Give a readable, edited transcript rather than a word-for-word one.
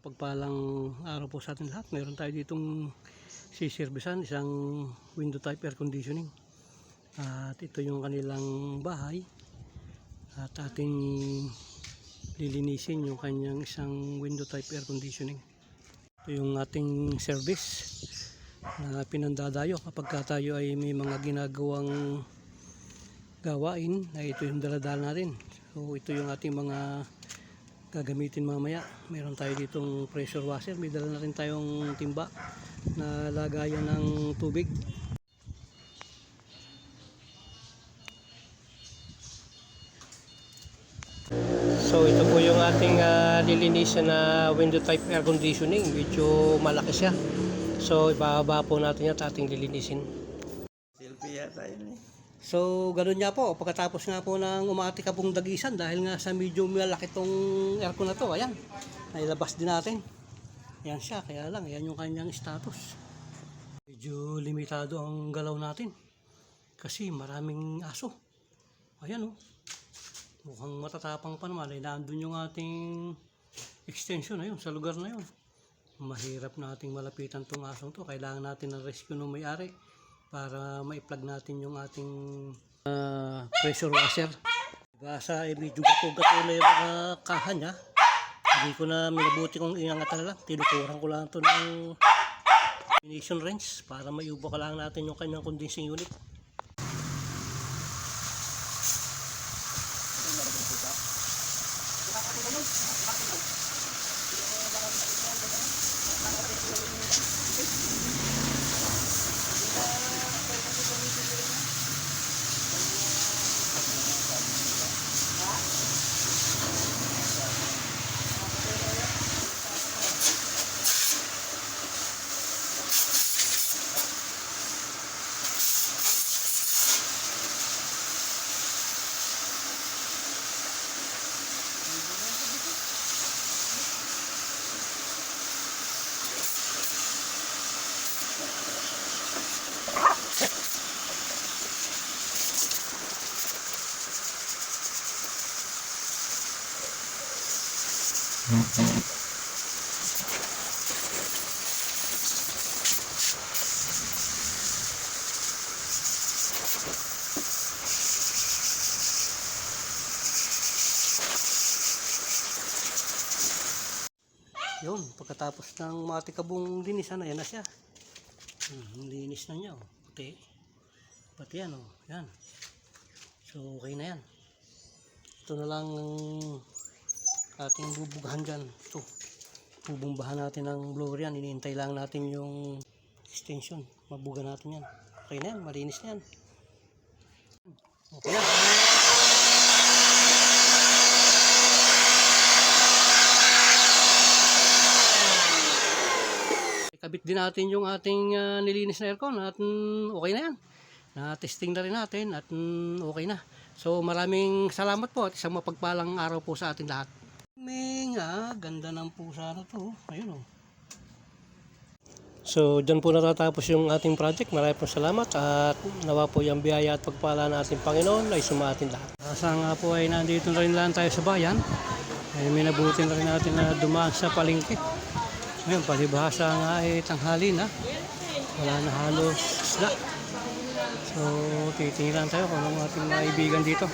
Mapagpalang araw po sa atin lahat. Meron tayo ditong siservisan, isang window type air conditioning. At ito yung kanilang bahay. At ating lilinisin yung kanyang isang window type air conditioning. Ito yung ating service na pinandadayo kapag tayo ay may mga ginagawang gawain. Ay ito yung daladala natin. So ito yung ating mga gagamitin mamaya. Meron tayo ditong pressure washer, may dala na rin tayong timba na lagayan ng tubig. So ito po yung ating lilinisan na window type air conditioning. Medyo malaki siya, so ibababa po natin yan at ating lilinisin. Selfie yata yun eh. So ganoon nga po, pagkatapos nga po ng umati ka pong dagisan dahil nga sa medyo malaki tong aircon na to, ayan, nailabas din natin. Ayan siya, kaya lang, ayan yung kanyang status. Medyo limitado ang galaw natin kasi maraming aso. Ayan oh, mukhang matatapang pa naman, ay nandun yung ating extension na yun, sa lugar na yun. Mahirap nating malapitan tong asong to, kailangan natin ng rescue ng may-ari para ma-plug natin yung ating pressure washer. Basta medyo gato-gato na yung mga kahan niya. Hindi ko na minabuti kong inangatan na lang. Tinukuran ko lang ito ng ignition wrench para maiubo ka lang natin yung kanyang condensing unit. Yun, pagkatapos ng matikabong linisan, ayan na siya. Linis na niya, oh. Puti. Pati yan, oh. Yan. So, okay na yan. Ito na lang ating bubugahan dyan. Ito. Bubumbahan natin ng blower yan. Iniintay lang natin yung extension. Mabuga natin yan. Okay na yan. Malinis na yan. Okay na. Kabit din natin yung ating nilinis na aircon at okay na yan. Na-testing na rin natin at okay na. So maraming salamat po at isang mapagpalang araw po sa atin lahat. Ganda ng pusa na to. Ayun oh. So dyan po natatapos yung ating project. Maraming po salamat at nawa po yung biyaya at pagpala ng ating Panginoon ay sumatin lahat. Asa nga po ay nandito na rin lang tayo sa bayan. Ay minabuti na rin natin na dumaan sa palengke. Ngayon, palibhasa nga ay tanghali na. Wala na halos isda. So, titingnan tayo kung anong ating kaibigan dito.